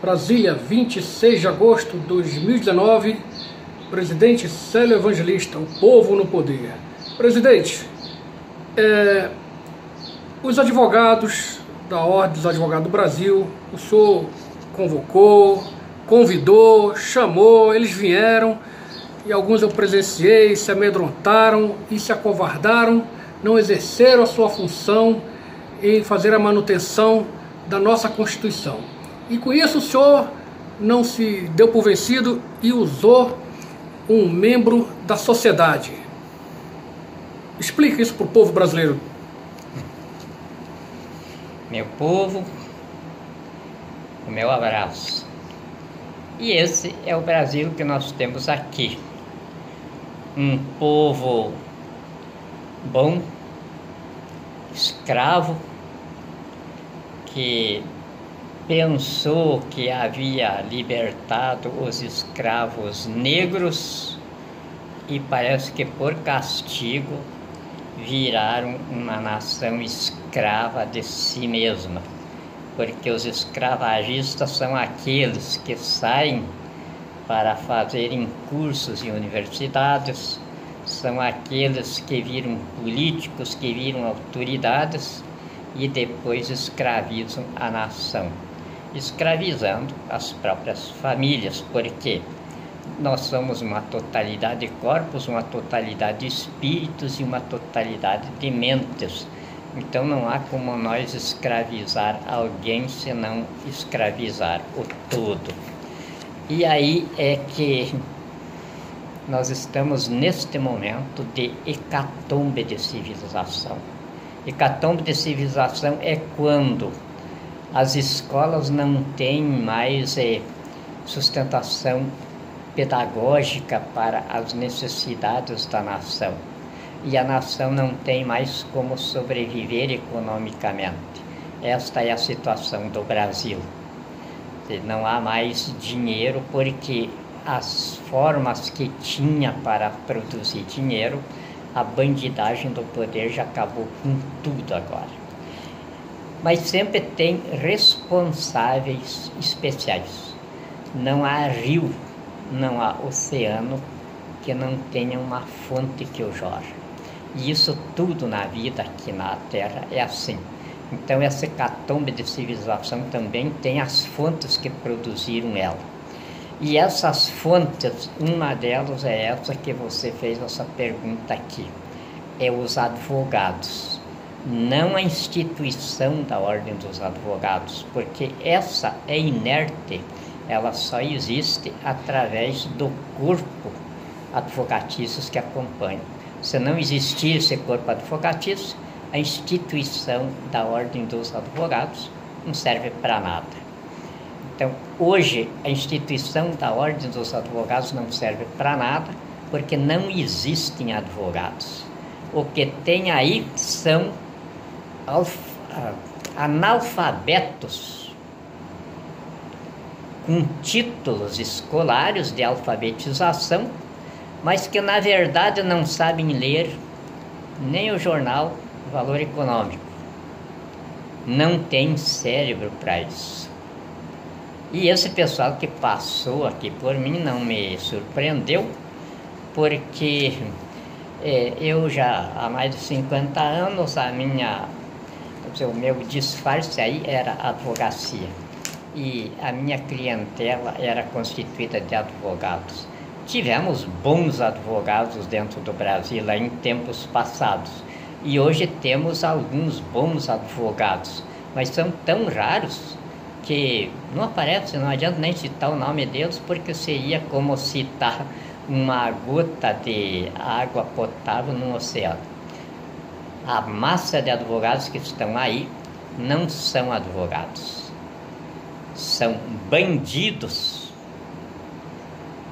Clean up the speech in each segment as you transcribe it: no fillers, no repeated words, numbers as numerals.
Brasília, 26 de agosto de 2019, presidente Célio Evangelista, o povo no poder. Presidente, os advogados da Ordem dos Advogados do Brasil, o senhor convocou, convidou, chamou, eles vieram e alguns eu presenciei, se amedrontaram e se acovardaram, não exerceram a sua função em fazer a manutenção da nossa Constituição. E com isso o senhor não se deu por vencido e usou um membro da sociedade. Explica isso para o povo brasileiro. Meu povo, o meu abraço. E esse é o Brasil que nós temos aqui. Um povo bom, escravo, que pensou que havia libertado os escravos negros e parece que por castigo viraram uma nação escrava de si mesma, porque os escravagistas são aqueles que saem para fazerem cursos em universidades, são aqueles que viram políticos, que viram autoridades e depois escravizam a nação, escravizando as próprias famílias, porque nós somos uma totalidade de corpos, uma totalidade de espíritos e uma totalidade de mentes. Então não há como nós escravizar alguém se não escravizar o todo. E aí é que nós estamos neste momento de hecatombe de civilização. Hecatombe de civilização é quando as escolas não têm mais sustentação pedagógica para as necessidades da nação. E a nação não tem mais como sobreviver economicamente. Esta é a situação do Brasil. Não há mais dinheiro porque as formas que tinha para produzir dinheiro, a bandidagem do poder já acabou com tudo agora. Mas sempre tem responsáveis especiais. Não há rio, não há oceano que não tenha uma fonte que o jorra. E isso tudo na vida aqui na Terra é assim. Então essa hecatombe de civilização também tem as fontes que produziram ela. E essas fontes, uma delas é essa que você fez essa pergunta aqui. É os advogados. Não a instituição da Ordem dos Advogados, porque essa é inerte, ela só existe através do corpo advocatício que acompanha. Se não existir esse corpo advocatício, a instituição da Ordem dos Advogados não serve para nada. Então, hoje, a instituição da Ordem dos Advogados não serve para nada, porque não existem advogados. O que tem aí são analfabetos com títulos escolares de alfabetização, mas que na verdade não sabem ler nem o jornal Valor Econômico. Não tem cérebro para isso. E esse pessoal que passou aqui por mim não me surpreendeu, porque eu já há mais de 50 anos, o meu disfarce aí era advocacia. E a minha clientela era constituída de advogados. Tivemos bons advogados dentro do Brasil lá em tempos passados. E hoje temos alguns bons advogados, mas são tão raros que não aparece, não adianta nem citar o nome deles, porque seria como citar uma gota de água potável no oceano. A massa de advogados que estão aí não são advogados, são bandidos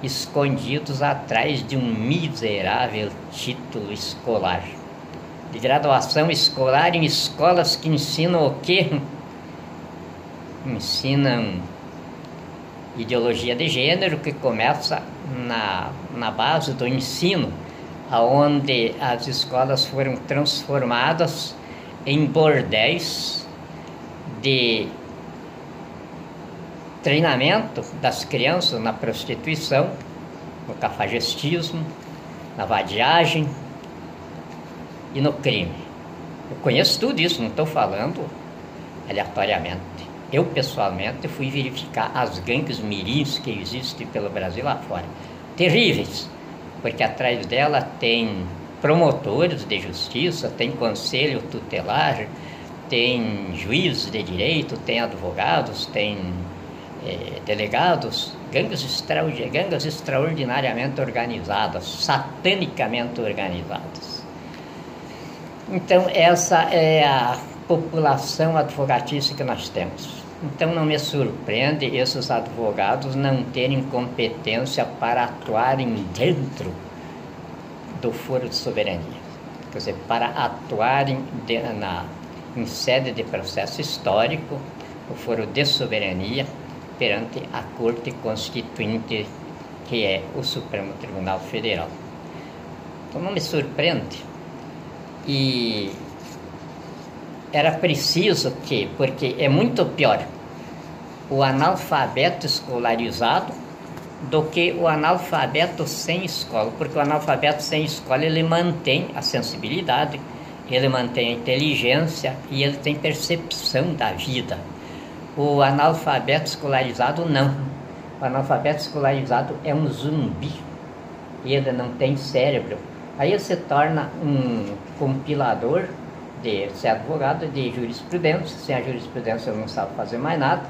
escondidos atrás de um miserável título escolar, de graduação escolar em escolas que ensinam o quê? Ensinam ideologia de gênero, que começa na base do ensino, onde as escolas foram transformadas em bordéis de treinamento das crianças na prostituição, no cafajestismo, na vadiagem e no crime. Eu conheço tudo isso, não estou falando aleatoriamente. Eu, pessoalmente, fui verificar as gangues mirins que existem pelo Brasil lá fora. Terríveis, porque atrás dela tem promotores de justiça, tem conselho tutelar, tem juízes de direito, tem advogados, tem delegados, gangues extraordinariamente organizadas, satanicamente organizadas. Então, essa é a população advogatícia que nós temos. Então, não me surpreende esses advogados não terem competência para atuarem dentro do foro de soberania. Quer dizer, para atuarem em sede de processo histórico, o foro de soberania, perante a Corte Constituinte, que é o Supremo Tribunal Federal. Então, não me surpreende. E era preciso que, porque é muito pior o analfabeto escolarizado do que o analfabeto sem escola, porque o analfabeto sem escola ele mantém a sensibilidade, ele mantém a inteligência e ele tem percepção da vida. O analfabeto escolarizado não. O analfabeto escolarizado é um zumbi, ele não tem cérebro. Aí ele se torna um compilador de ser advogado de jurisprudência. Sem a jurisprudência ele não sabe fazer mais nada.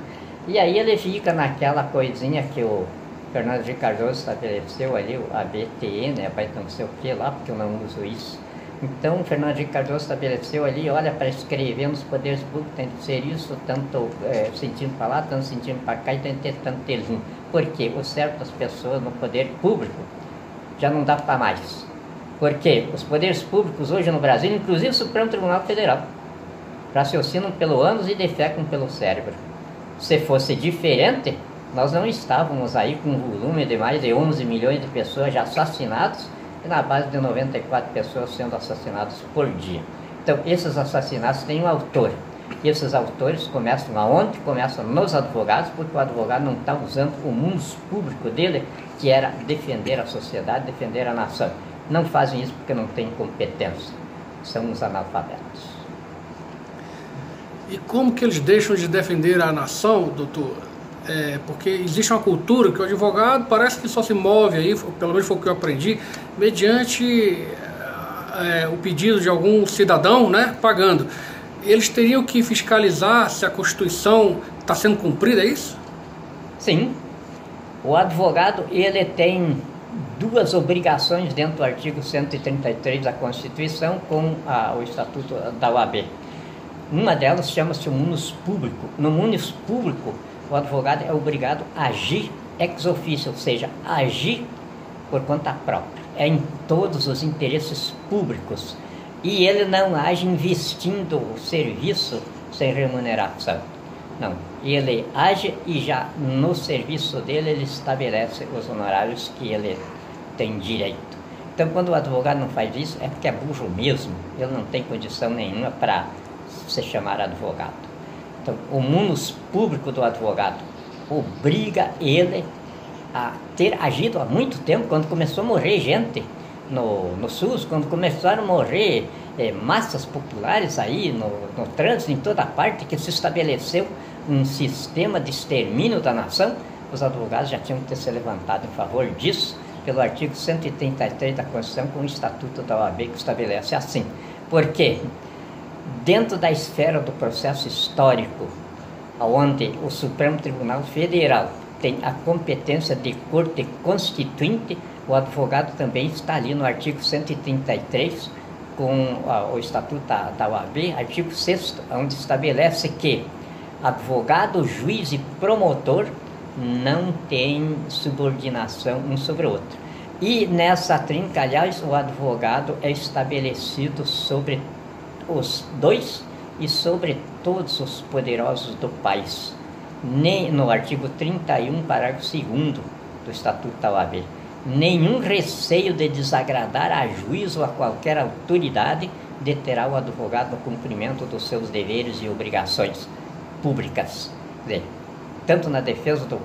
E aí ele fica naquela coisinha que o Fernando Henrique Cardoso estabeleceu ali, o ABTE, né? Vai não sei o que lá, porque eu não uso isso. Então o Fernando Henrique Cardoso estabeleceu ali, olha, para escrever nos poderes públicos tem que ser isso, tanto sentindo para lá, tanto sentindo para cá, e tem que ter tanto telinho. Por quê? O cérebro das pessoas no poder público já não dá para mais. Porque os poderes públicos hoje no Brasil, inclusive o Supremo Tribunal Federal, raciocinam pelo ânus e defecam pelo cérebro. Se fosse diferente, nós não estávamos aí com um volume de mais de 11 milhões de pessoas já assassinadas e na base de 94 pessoas sendo assassinadas por dia. Então, esses assassinatos têm um autor. E esses autores começam aonde? Começam nos advogados, porque o advogado não está usando o mundo público dele, que era defender a sociedade, defender a nação. Não fazem isso porque não têm competência. São os analfabetos. E como que eles deixam de defender a nação, doutor? Porque existe uma cultura que o advogado parece que só se move aí, pelo menos foi o que eu aprendi, mediante o pedido de algum cidadão, né, pagando. Eles teriam que fiscalizar se a Constituição está sendo cumprida, é isso? Sim. O advogado, ele tem duas obrigações dentro do artigo 133 da Constituição com o Estatuto da OAB. Uma delas chama-se o munus público. No munus público, o advogado é obrigado a agir ex officio, ou seja, agir por conta própria. É em todos os interesses públicos. E ele não age investindo o serviço sem remuneração. Não, ele age e já no serviço dele ele estabelece os honorários que ele tem direito. Então, quando o advogado não faz isso, é porque é burro mesmo. Ele não tem condição nenhuma para se chamar advogado. Então, o munus público do advogado obriga ele a ter agido há muito tempo, quando começou a morrer gente no SUS, quando começaram a morrer massas populares aí no trânsito, em toda parte, que se estabeleceu um sistema de extermínio da nação, os advogados já tinham que ter se levantado em favor disso, pelo artigo 133 da Constituição, com o Estatuto da OAB, que estabelece assim. Porque dentro da esfera do processo histórico, onde o Supremo Tribunal Federal tem a competência de Corte Constituinte, o advogado também está ali no artigo 133, com o Estatuto da OAB, artigo 6º, onde estabelece que advogado, juiz e promotor não têm subordinação um sobre o outro. E nessa trinca, aliás, o advogado é estabelecido sobre os dois e sobre todos os poderosos do país. Nem no artigo 31, parágrafo 2º do Estatuto da OAB. Nenhum receio de desagradar a juiz ou a qualquer autoridade deterá o advogado no cumprimento dos seus deveres e obrigações públicas. Quer dizer, tanto na defesa do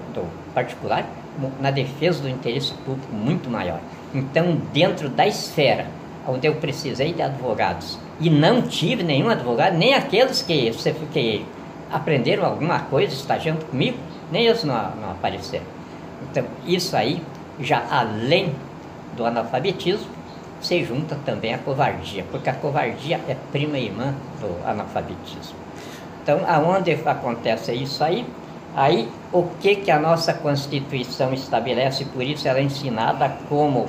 particular, como na defesa do interesse público muito maior. Então, dentro da esfera onde eu precisei de advogados e não tive nenhum advogado, nem aqueles que aprenderam alguma coisa estagiando comigo, nem eles não apareceram. Então, isso aí, já além do analfabetismo, se junta também a covardia, porque a covardia é prima irmã do analfabetismo. Então, aonde acontece isso aí o que a nossa Constituição estabelece, por isso ela é ensinada como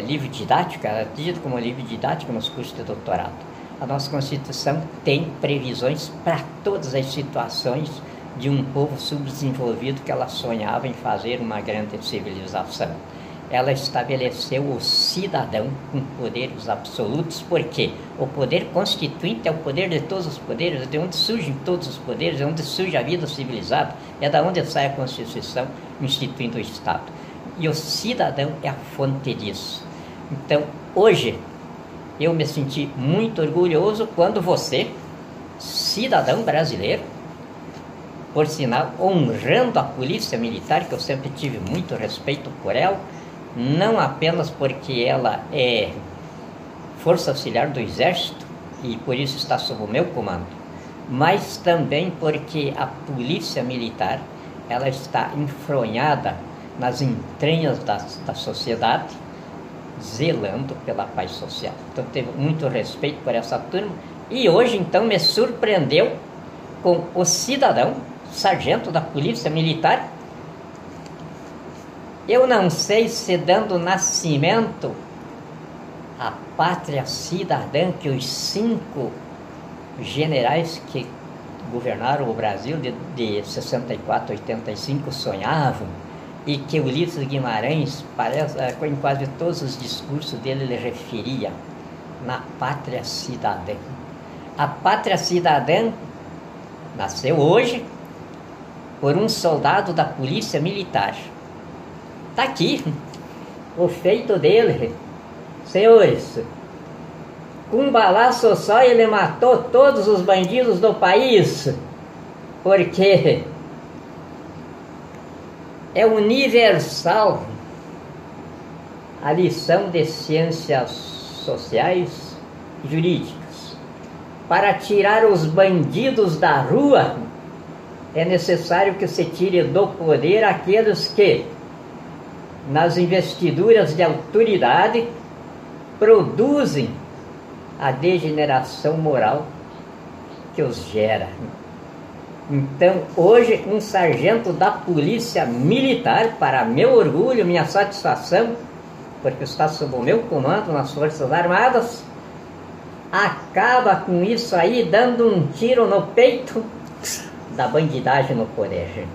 livro didático, ela é dita como livro didático nos cursos de doutorado. A nossa Constituição tem previsões para todas as situações de um povo subdesenvolvido que ela sonhava em fazer uma grande civilização. Ela estabeleceu o cidadão com poderes absolutos, porque o poder constituinte é o poder de todos os poderes, é de onde surgem todos os poderes, é onde surge a vida civilizada, é da onde sai a Constituição instituindo o Estado. E o cidadão é a fonte disso. Então, hoje, eu me senti muito orgulhoso quando você, cidadão brasileiro, por sinal, honrando a Polícia Militar, que eu sempre tive muito respeito por ela, não apenas porque ela é força auxiliar do Exército e por isso está sob o meu comando, mas também porque a Polícia Militar ela está enfronhada nas entranhas da sociedade, zelando pela paz social. Então, teve muito respeito por essa turma e hoje, então, me surpreendeu com o cidadão, sargento da Polícia Militar. Eu não sei se dando nascimento à pátria cidadã que os 5 generais que governaram o Brasil de 64 a 85 sonhavam, e que Ulisses Guimarães, em quase todos os discursos dele, ele referia na pátria cidadã. A pátria cidadã nasceu hoje por um soldado da Polícia Militar. Está aqui o feito dele, senhores. Com um balaço só ele matou todos os bandidos do país, porque é universal a lição de ciências sociais e jurídicas. Para tirar os bandidos da rua, é necessário que se tire do poder aqueles que, nas investiduras de autoridade, produzem a degeneração moral que os gera. Então, hoje, um sargento da Polícia Militar, para meu orgulho, minha satisfação, porque está sob o meu comando nas Forças Armadas, acaba com isso aí, dando um tiro no peito da bandidagem no poder.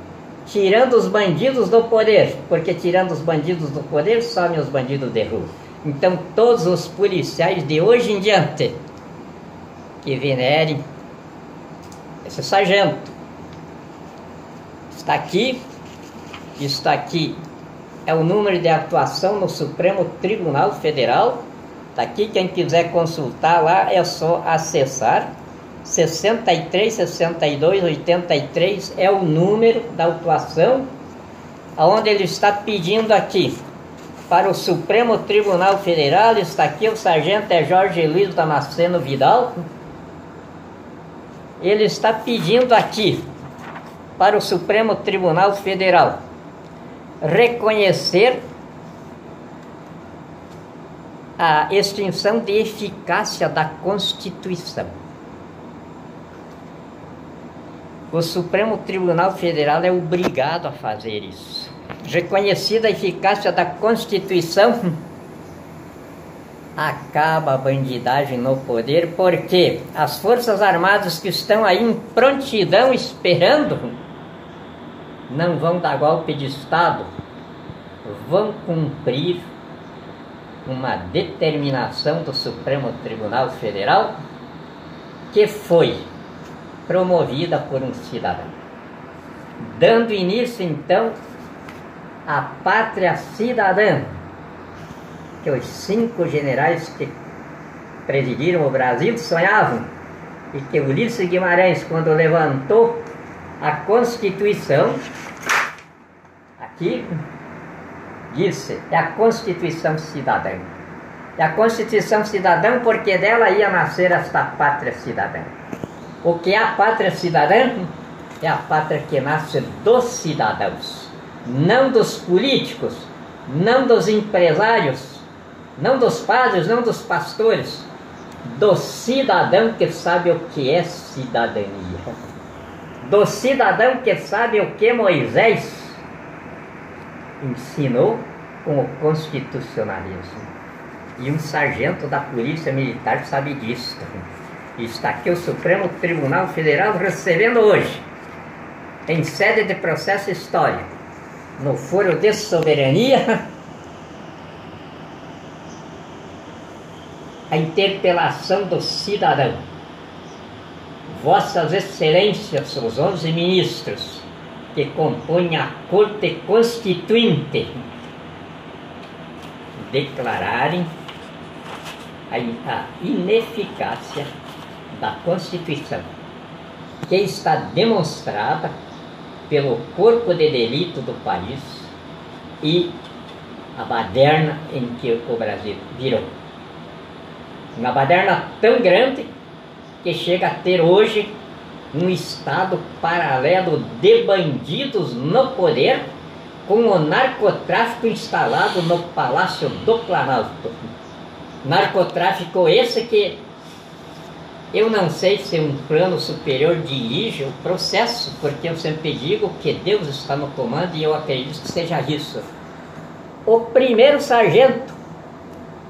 Tirando os bandidos do poder, porque tirando os bandidos do poder, somem os bandidos de rua. Então, todos os policiais de hoje em diante que venerem esse sargento. Está aqui é o número de atuação no Supremo Tribunal Federal. Está aqui, quem quiser consultar lá é só acessar. 63, 62, 83 é o número da autuação, onde ele está pedindo aqui para o Supremo Tribunal Federal. Está aqui, o sargento Jorge Luiz Damasceno Vidal. Ele está pedindo aqui para o Supremo Tribunal Federal reconhecer a extinção de eficácia da Constituição. O Supremo Tribunal Federal é obrigado a fazer isso. Reconhecida a eficácia da Constituição, acaba a bandidagem no poder, porque as Forças Armadas que estão aí em prontidão esperando não vão dar golpe de Estado, vão cumprir uma determinação do Supremo Tribunal Federal que foi promovida por um cidadão, dando início então à pátria cidadã, que os 5 generais que presidiram o Brasil sonhavam, e que Ulisses Guimarães, quando levantou a Constituição, aqui, disse, é a Constituição cidadã. É a Constituição cidadã porque dela ia nascer esta pátria cidadã. O que é a pátria cidadã? É a pátria que nasce dos cidadãos, não dos políticos, não dos empresários, não dos padres, não dos pastores, do cidadão que sabe o que é cidadania, do cidadão que sabe o que Moisés ensinou com o constitucionalismo. E um sargento da Polícia Militar sabe disso. E está aqui o Supremo Tribunal Federal recebendo hoje, em sede de processo histórico, no foro de soberania, a interpelação do cidadão. Vossas Excelências, os 11 ministros que compõem a Corte Constituinte, declararem a ineficácia da Constituição, que está demonstrada pelo corpo de delito do país e a baderna em que o Brasil virou. Uma baderna tão grande que chega a ter hoje um estado paralelo de bandidos no poder, com o narcotráfico instalado no Palácio do Planalto. Narcotráfico esse que eu não sei se um plano superior dirige o processo, porque eu sempre digo que Deus está no comando e eu acredito que seja isso. O primeiro sargento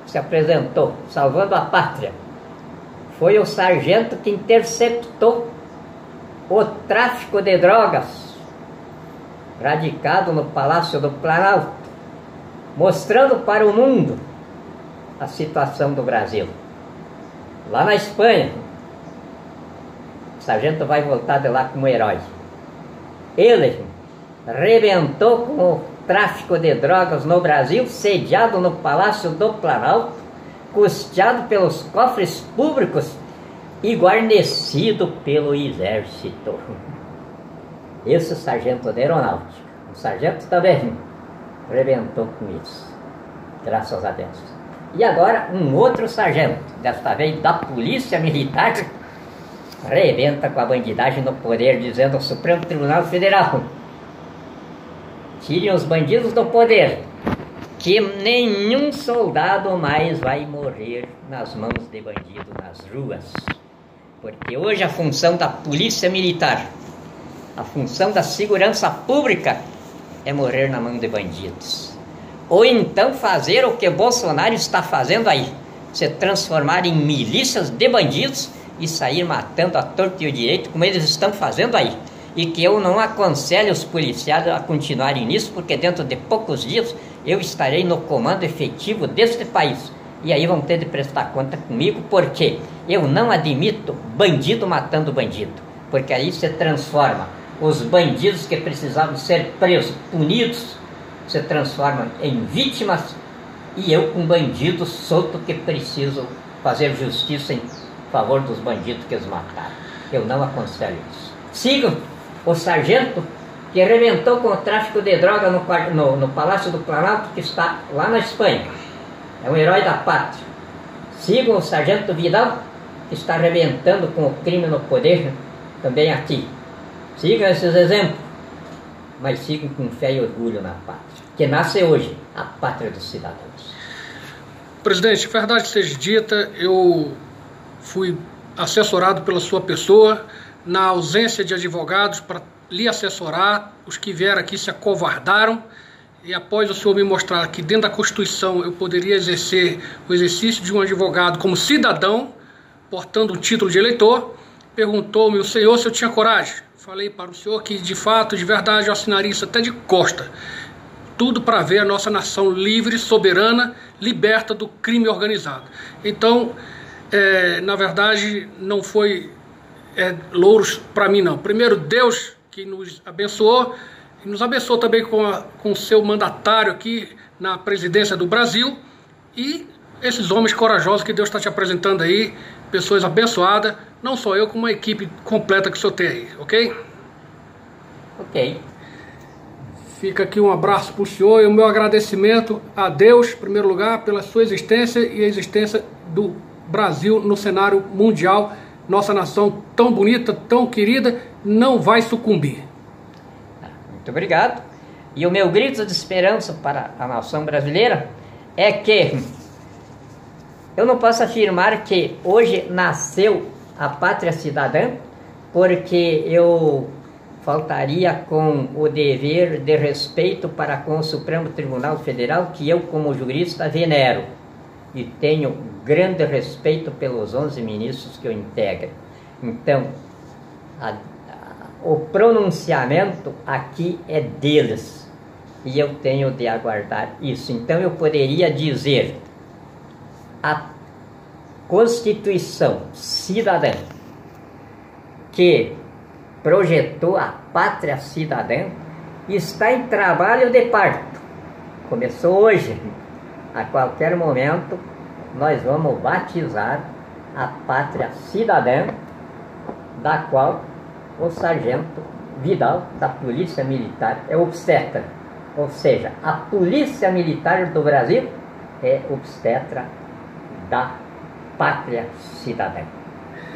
que se apresentou salvando a pátria foi o sargento que interceptou o tráfico de drogas radicado no Palácio do Planalto, mostrando para o mundo a situação do Brasil. Lá na Espanha, o sargento vai voltar de lá como herói. Ele rebentou com o tráfico de drogas no Brasil, sediado no Palácio do Planalto, custeado pelos cofres públicos e guarnecido pelo exército. Esse sargento da aeronáutica, o sargento também rebentou com isso, graças a Deus. E agora um outro sargento, desta vez da Polícia Militar, rebenta com a bandidagem no poder, dizendo ao Supremo Tribunal Federal: tirem os bandidos do poder, que nenhum soldado mais vai morrer nas mãos de bandido nas ruas. Porque hoje a função da Polícia Militar, a função da segurança pública é morrer na mão de bandidos. Ou então fazer o que Bolsonaro está fazendo aí, se transformar em milícias de bandidos e sair matando a torto e o direito, como eles estão fazendo aí. E que eu não aconselho os policiais a continuarem nisso, porque dentro de poucos dias eu estarei no comando efetivo deste país. E aí vão ter de prestar conta comigo, porque eu não admito bandido matando bandido. Porque aí se transforma os bandidos que precisavam ser presos, punidos, se transformam em vítimas, e eu com bandidos solto que preciso fazer justiça em favor dos bandidos que os mataram. Eu não aconselho isso. Sigam o sargento que arrebentou com o tráfico de droga no Palácio do Planalto, que está lá na Espanha. É um herói da pátria. Sigam o sargento Vidal, que está arrebentando com o crime no poder, também aqui. Sigam esses exemplos, mas sigam com fé e orgulho na pátria, que nasce hoje, a pátria dos cidadãos. Presidente, verdade seja dita, eu fui assessorado pela sua pessoa, na ausência de advogados para lhe assessorar. Os que vieram aqui se acovardaram, e após o senhor me mostrar que dentro da Constituição eu poderia exercer o exercício de um advogado como cidadão, portando um título de eleitor, perguntou-me o senhor se eu tinha coragem. Falei para o senhor que de fato, de verdade, eu assinaria isso até de costa. Tudo para ver a nossa nação livre, soberana, liberta do crime organizado. Então, na verdade, não foi louros para mim não. Primeiro, Deus que nos abençoou, e nos abençoou também com o seu mandatário aqui na presidência do Brasil, e esses homens corajosos que Deus está te apresentando aí, pessoas abençoadas, não só eu, como uma equipe completa que o senhor tem aí, ok? Ok. Fica aqui um abraço para o senhor e o meu agradecimento a Deus, em primeiro lugar, pela sua existência e a existência do Brasil no cenário mundial. Nossa nação tão bonita, tão querida, não vai sucumbir. Muito obrigado. E o meu grito de esperança para a nação brasileira é que eu não posso afirmar que hoje nasceu a pátria cidadã, porque eu faltaria com o dever de respeito para com o Supremo Tribunal Federal, que eu, como jurista, venero e tenho grande respeito pelos 11 ministros que eu integro. Então, o pronunciamento aqui é deles e eu tenho de aguardar isso. Então, eu poderia dizer: a Constituição cidadã que projetou a pátria cidadã está em trabalho de parto. Começou hoje. A qualquer momento nós vamos batizar a pátria cidadã, da qual o sargento Vidal, da Polícia Militar, é obstetra. Ou seja, a Polícia Militar do Brasil é obstetra da pátria cidadã.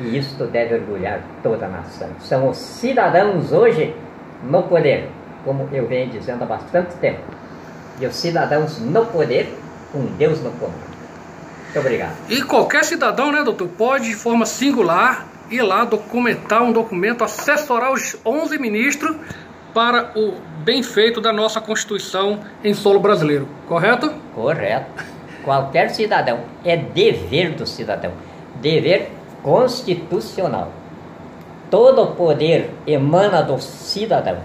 E isto deve orgulhar toda a nação. São os cidadãos hoje no poder, como eu venho dizendo há bastante tempo. E os cidadãos no poder, com Deus no comando. Muito obrigado. E qualquer cidadão, né, doutor, pode, de forma singular, ir lá documentar um documento, assessorar os 11 ministros para o bem feito da nossa Constituição em solo brasileiro. Correto? Correto. Qualquer cidadão. É dever do cidadão. Dever constitucional. Todo o poder emana do cidadão.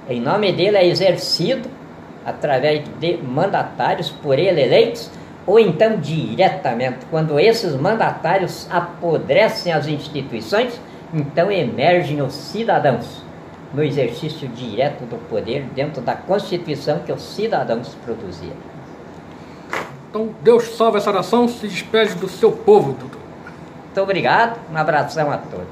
Em nome dele é exercido através de mandatários por ele eleitos, ou então diretamente, quando esses mandatários apodrecem as instituições, então emergem os cidadãos no exercício direto do poder dentro da Constituição que os cidadãos produziram. Então, Deus salve essa nação, se despede do seu povo, doutor. Muito obrigado, um abração a todos.